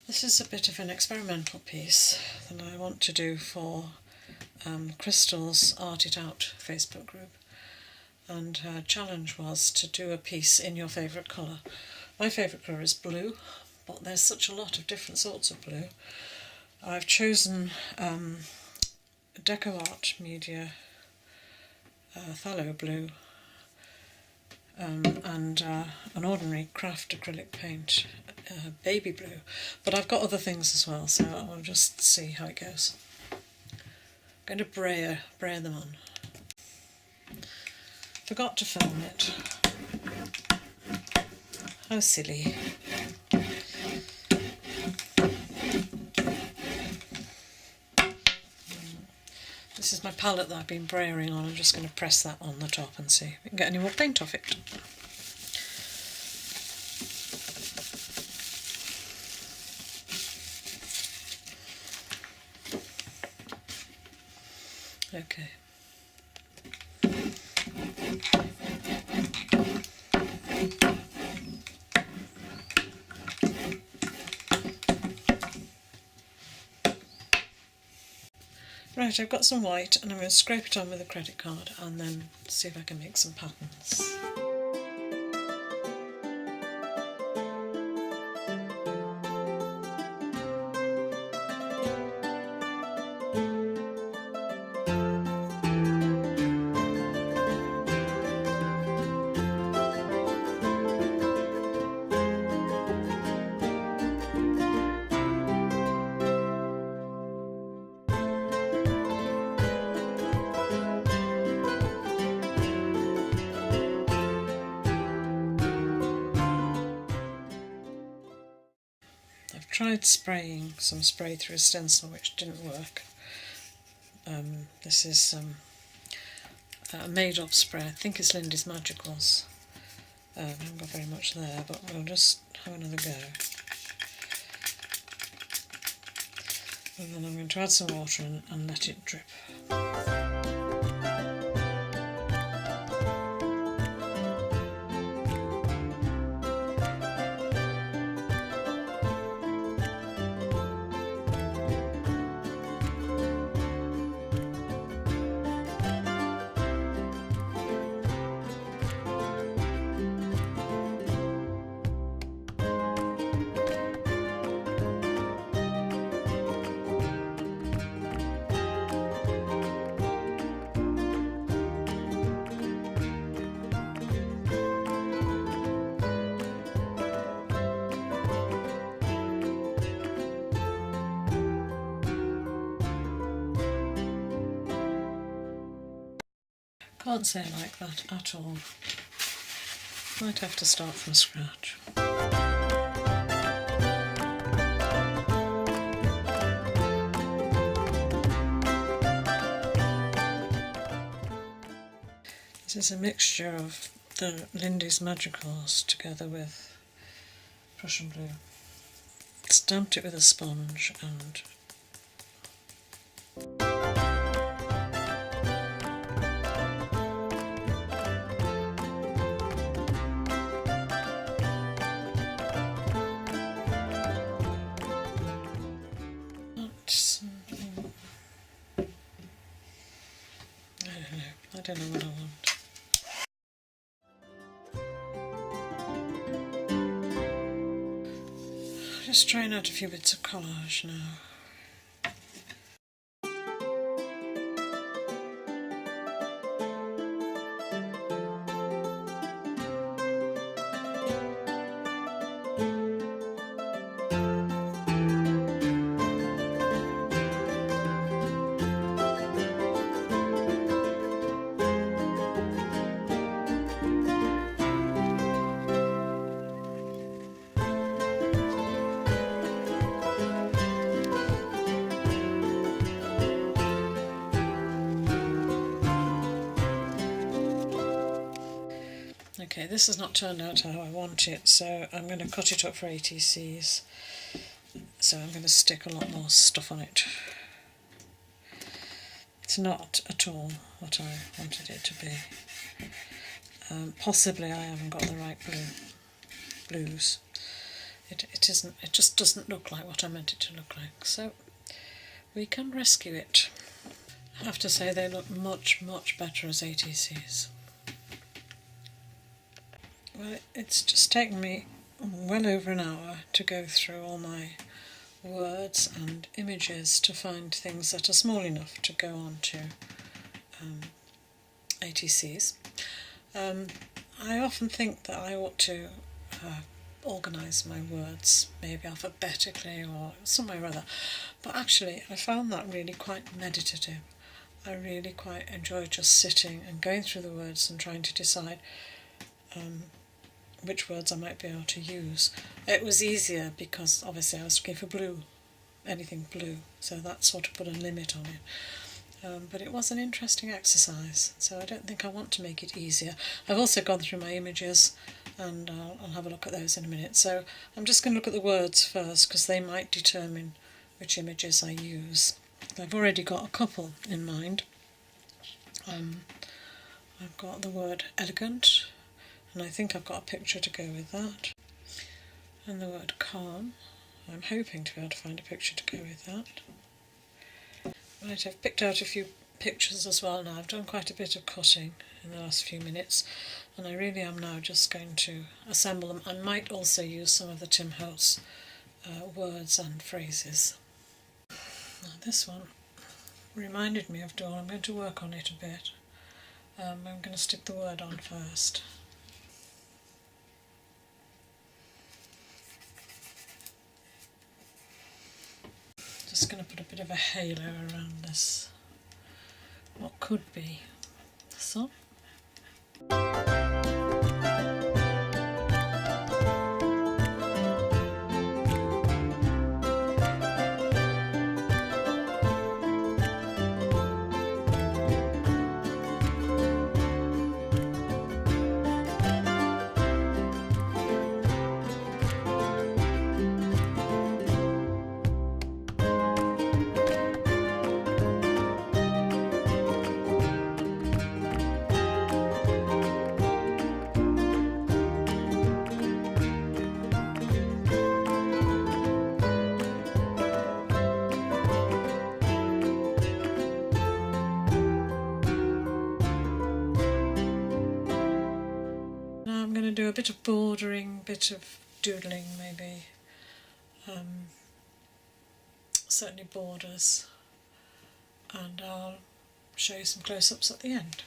This is a bit of an experimental piece that I want to do for Crystal's Art It Out Facebook group, and her challenge was to do a piece in your favourite colour. My favourite colour is blue, but there's such a lot of different sorts of blue. I've chosen Deco Art Media phthalo blue and an ordinary craft acrylic paint baby blue, but I've got other things as well, so I'll just see how it goes. I'm going to brayer them on. Forgot to film it. How silly. This is my palette that I've been brayering on. I'm just going to press that on the top and see if we can get any more paint off it. Okay. Right, I've got some white and I'm going to scrape it on with a credit card and then see if I can make some patterns. Tried spraying some spray through a stencil which didn't work. This is a made-up spray. I think it's Lindy's Magicals. I haven't got very much there, but we'll just have another go. And then I'm going to add some water and let it drip. Can't say I like that at all. Might have to start from scratch. This is a mixture of the Lindy's Magicals together with Prussian blue. Stamped it with a sponge and I don't know what I want. Just trying out a few bits of collage now. Okay, this has not turned out how I want it, so I'm going to cut it up for ATCs. So I'm going to stick a lot more stuff on it. It's not at all what I wanted it to be. Possibly I haven't got the right blues. it isn't. It just doesn't look like what I meant it to look like. So we can rescue it. I have to say they look much better as ATCs. Well, it's just taken me well over an hour to go through all my words and images to find things that are small enough to go on to ATCs. I often think that I ought to organise my words, maybe alphabetically or somewhere or other, but actually I found that really quite meditative. I really quite enjoy just sitting and going through the words and trying to decide which words I might be able to use. It was easier because obviously I was looking for blue, anything blue, so that sort of put a limit on it. But it was an interesting exercise, so I don't think I want to make it easier. I've also gone through my images, and I'll have a look at those in a minute. So I'm just going to look at the words first, because they might determine which images I use. I've already got a couple in mind. I've got the word elegant, and I think I've got a picture to go with that. And the word calm. I'm hoping to be able to find a picture to go with that. Right, I've picked out a few pictures as well now. I've done quite a bit of cutting in the last few minutes, and I really am now just going to assemble them. I might also use some of the Tim Holtz words and phrases. Now this one reminded me of dawn. I'm going to work on it a bit. I'm going to stick the word on first. Just going to put a bit of a halo around this, what could be the sun. Do a bit of bordering, bit of doodling maybe, certainly borders, and I'll show you some close-ups at the end.